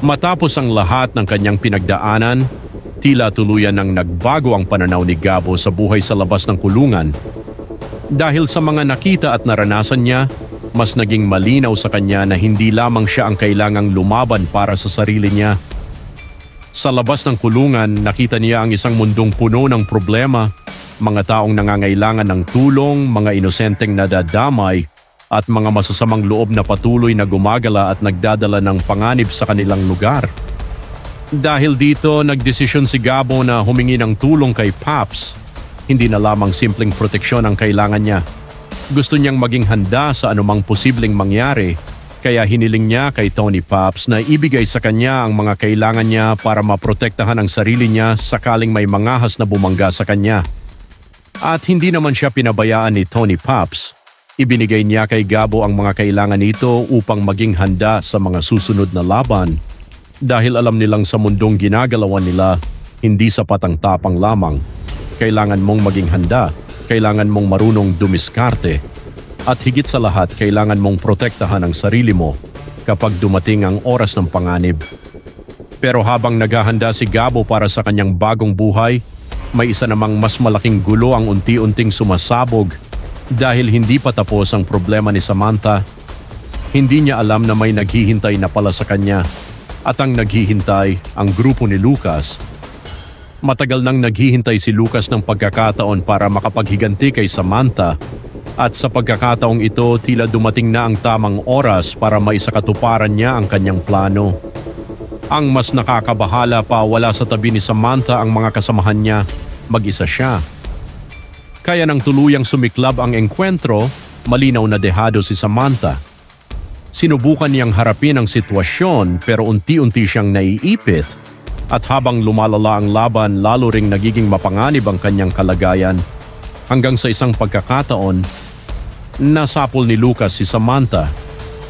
Matapos ang lahat ng kanyang pinagdaanan, tila tuluyan nang nagbago ang pananaw ni Gabo sa buhay sa labas ng kulungan. Dahil sa mga nakita at naranasan niya, mas naging malinaw sa kanya na hindi lamang siya ang kailangang lumaban para sa sarili niya. Sa labas ng kulungan, nakita niya ang isang mundong puno ng problema, mga taong nangangailangan ng tulong, mga inosenteng nadadamay, at mga masasamang loob na patuloy na gumagala at nagdadala ng panganib sa kanilang lugar. Dahil dito, nagdesisyon si Gabo na humingi ng tulong kay Paps. Hindi na lamang simpleng proteksyon ang kailangan niya. Gusto niyang maging handa sa anumang posibleng mangyari, kaya hiniling niya kay Tony Paps na ibigay sa kanya ang mga kailangan niya para maprotektahan ang sarili niya sakaling may mangahas na bumangga sa kanya. At hindi naman siya pinabayaan ni Tony Paps. Ibinigay niya kay Gabo ang mga kailangan nito upang maging handa sa mga susunod na laban. Dahil alam nilang sa mundong ginagalawan nila, hindi sapat ang tapang lamang. Kailangan mong maging handa, kailangan mong marunong dumiskarte. At higit sa lahat, kailangan mong protektahan ang sarili mo kapag dumating ang oras ng panganib. Pero habang naghahanda si Gabo para sa kanyang bagong buhay, may isa namang mas malaking gulo ang unti-unting sumasabog. Dahil hindi pa tapos ang problema ni Samantha, hindi niya alam na may naghihintay na pala sa kanya. At ang naghihintay, ang grupo ni Lucas. Matagal nang naghihintay si Lucas ng pagkakataon para makapaghiganti kay Samantha. At sa pagkakataong ito, tila dumating na ang tamang oras para maisakatuparan niya ang kanyang plano. Ang mas nakakabahala pa, wala sa tabi ni Samantha ang mga kasamahan niya, mag-isa siya. Kaya nang tuluyang sumiklab ang engkwentro, malinaw na dehado si Samantha. Sinubukan niyang harapin ang sitwasyon pero unti-unti siyang naiipit. At habang lumalala ang laban, lalo ring nagiging mapanganib ang kanyang kalagayan. Hanggang sa isang pagkakataon, nasapol ni Lucas si Samantha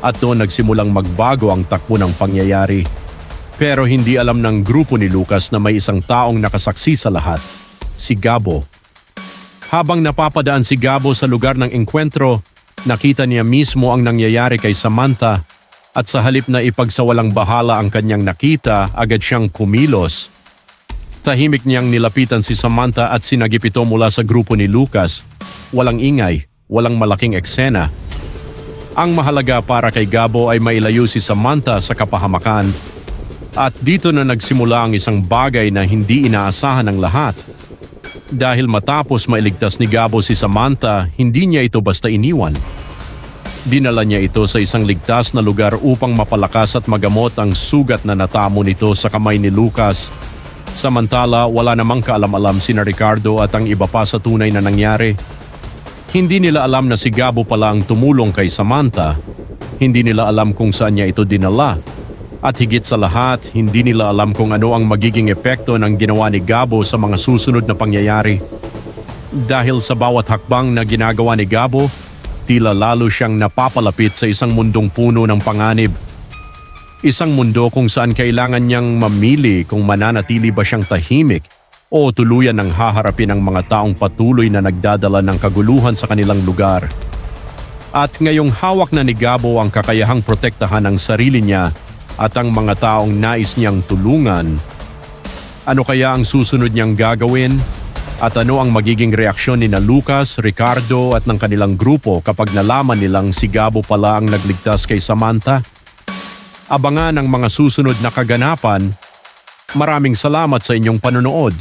at doon nagsimulang magbago ang takbo ng pangyayari. Pero hindi alam ng grupo ni Lucas na may isang taong nakasaksi sa lahat, si Gabo. Habang napapadaan si Gabo sa lugar ng engkwentro, nakita niya mismo ang nangyayari kay Samantha at sa halip na ipagsawalang bahala ang kanyang nakita, agad siyang kumilos. Tahimik niyang nilapitan si Samantha at sinagip ito mula sa grupo ni Lucas. Walang ingay, walang malaking eksena. Ang mahalaga para kay Gabo ay mailayo si Samantha sa kapahamakan. At dito na nagsimula ang isang bagay na hindi inaasahan ng lahat. Dahil matapos mailigtas ni Gabo si Samantha, hindi niya ito basta iniwan. Dinala niya ito sa isang ligtas na lugar upang mapalakas at magamot ang sugat na natamo nito sa kamay ni Lucas. Samantala, wala namang kaalam-alam sina Ricardo at ang iba pa sa tunay na nangyari. Hindi nila alam na si Gabo pala ang tumulong kay Samantha. Hindi nila alam kung saan niya ito dinala. At higit sa lahat, hindi nila alam kung ano ang magiging epekto ng ginawa ni Gabo sa mga susunod na pangyayari. Dahil sa bawat hakbang na ginagawa ni Gabo, tila lalo siyang napapalapit sa isang mundong puno ng panganib. Isang mundo kung saan kailangan niyang mamili kung mananatili ba siyang tahimik o tuluyan ng haharapin ang mga taong patuloy na nagdadala ng kaguluhan sa kanilang lugar. At ngayong hawak na ni Gabo ang kakayahang protektahan ang sarili niya at ang mga taong nais niyang tulungan. Ano kaya ang susunod niyang gagawin? At ano ang magiging reaksyon ni na Lucas, Ricardo at ng kanilang grupo kapag nalaman nilang si Gabo pala ang nagligtas kay Samantha? Abangan ang mga susunod na kaganapan. Maraming salamat sa inyong panonood.